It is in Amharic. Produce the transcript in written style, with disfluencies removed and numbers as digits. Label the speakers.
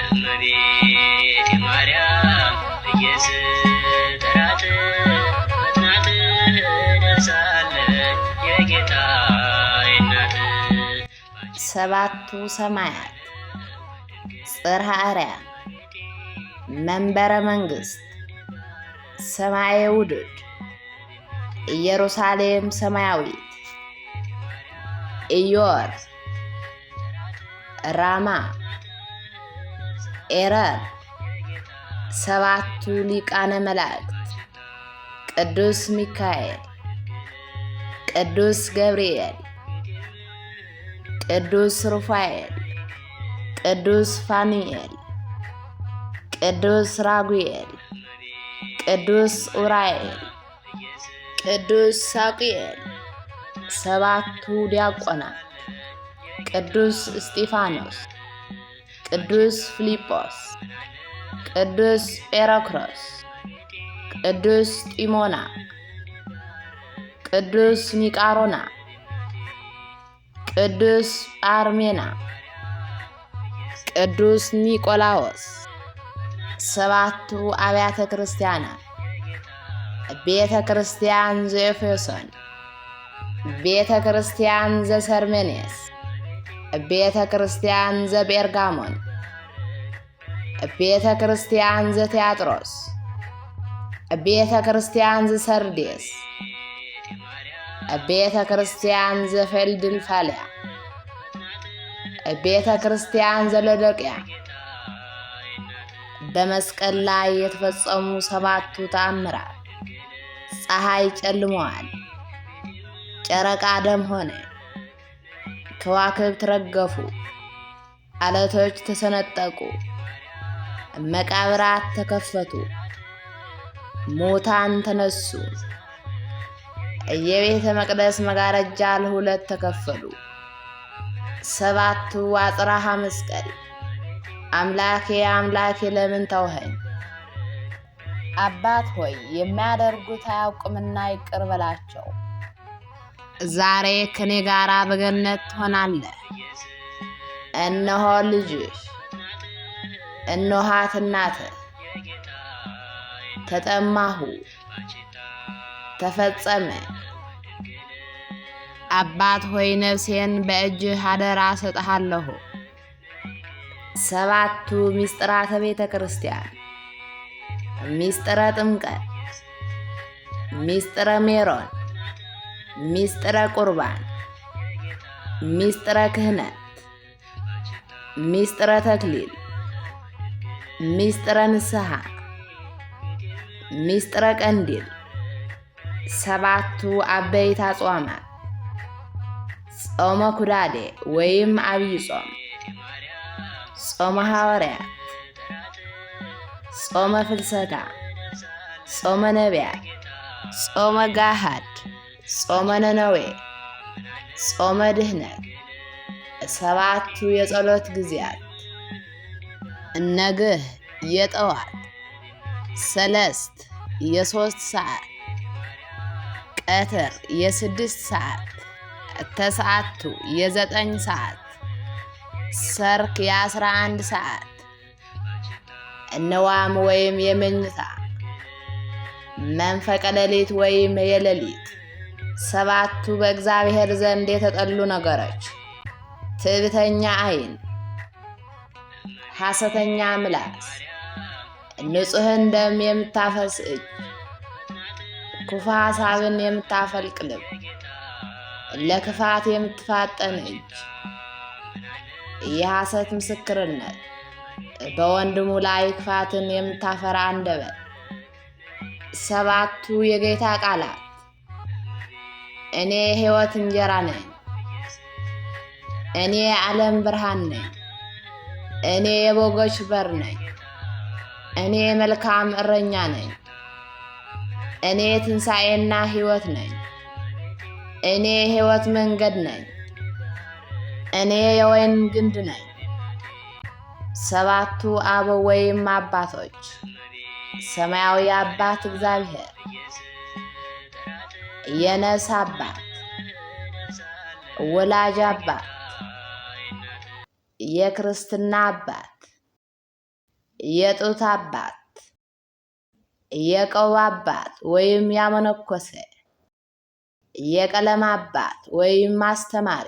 Speaker 1: እመቤቴ ማርያም እየስጠራት በትናት ደርሳለች የጌታዬ እናት።
Speaker 2: ሰባቱ ሰማያት ጽርሐ አርያም መንበረ መንግሥት ሰማየ ውዱድ ኢየሩሳሌም ሰማያዊት ኢዮር ራማ ኤረር ሰባቱ ሊቃነ መላእክት ቅዱስ ሚካኤል ቅዱስ ገብርኤል ቅዱስ ሩፋኤል ቅዱስ ፋኑኤል ቅዱስ ራጉኤል ቅዱስ ኡራኤል ቅዱስ ሳቂኤል ሰባቱ ዲያቆናት ቅዱስ እስጢፋኖስ ቅዱስ ፊልጶስ ቅዱስ ጴሮክሮስ ቅዱስ ጢሞና ቅዱስ ኒቃሮና ቅዱስ ጳርሜና ቅዱስ ኒቆላዎስ ሰባቱ አብያተ ክርስቲያናት ቤተ ክርስቲያን ዘኤፌሶን ቤተ ክርስቲያን ዘሰርሜኔስ ቤተ ክርስቲያን ዘጴርጋሞን ቤተ ክርስቲያን ዘቲያጥሮስ ቤተ ክርስቲያን ዘሰርዴስ ቤተ ክርስቲያን ዘፊላዴልፍያ ቤተ ክርስቲያን ዘሎዶቅያ በመስቀል ላይ የተፈጸሙ ሰባቱ ተአምራት ፀሐይ ጨልመዋል፣ ጨረቃ ደም ሆነ፣ ከዋክብት ረገፉ፣ አለቶች ተሰነጠቁ፣ መቃብራት ተከፈቱ፣ ሙታን ተነሱ፣ የቤተ መቅደስ መጋረጃ ለሁለት ተከፈሉ። ሰባቱ አጽራሃ መስቀል አምላኬ አምላኬ ለምን ተውኸኝ? አባት ሆይ የሚያደርጉት አያውቁምና ይቅር በላቸው። ዛሬ ከኔ ጋር በገነት ትሆናለህ። እነሆ ልጅሽ፣ እነኋት እናትህ። ተጠማሁ፣ ተፈጸመ። አባት ሆይ ነፍሴን በእጅህ አደራ ሰጥሃለሁ። ሰባቱ ሚስጥራተ ቤተ ክርስቲያን ሚስጥረ ጥምቀት፣ ሚስጥረ ሜሮን፣ ሚስጥረ ቁርባን፣ ሚስጥረ ክህነት፣ ሚስጥረ ተክሊል፣ ሚስጥረ ንስሐ፣ ሚስጥረ ቀንዲል፣ ሰባቱ አበይት አጽዋማት ጾመ ኩዳዴ ወይም አብይ ጾም፣ ጾመ ሐዋርያት፣ ጾመ ፍልሰታ፣ ጾመ ነቢያት፣ ጾመ ጋሃድ፣ ጾመ ነነዌ፣ ጾመ ድህነት፣ ሰባቱ የጸሎት ጊዜያት ነግህ የጠዋት፣ ሰለስት የ3 ሰዓት፣ ቀትር የ6 ሰዓት፣ ተስዓቱ የ9 ሰዓት፣ ሰርክ የ11 ሰዓት፣ ነዋም ወይም የመኝታ፣ መንፈቀ ሌሊት ወይም የሌሊት። ሰባቱ በእግዚአብሔር ዘንድ የተጠሉ ነገሮች ትዕቢተኛ ዓይን፣ ሐሰተኛ ምላስ፣ ንጹሕን ደም የምታፈስ እጅ፣ ክፉ ሐሳብን የምታፈልቅ ልብ፣ ለክፋት የምትፋጠን እጅ፣ የሐሰት ምስክርነት፣ በወንድሙ ላይ ክፋትን የምታፈራ አንደበት። ሰባቱ የጌታ ቃላት እኔ የሕይወት እንጀራ ነኝ፣ እኔ የዓለም ብርሃን ነኝ፣ እኔ የበጎች በር ነኝ፣ እኔ መልካም እረኛ ነኝ፣ እኔ ትንሣኤና ሕይወት ነኝ፣ እኔ የሕይወት መንገድ ነኝ፣ እኔ የወይን ግንድ ነኝ። ሰባቱ አበው ወይም አባቶች ሰማያዊ አባት እግዚአብሔር፣ የነፍስ አባት፣ ወላጅ አባት፣ የክርስትና አባት የጡት አባት፣ የቆብ አባት ወይም ያመነኮሰ፣ የቀለም አባት ወይም አስተማሪ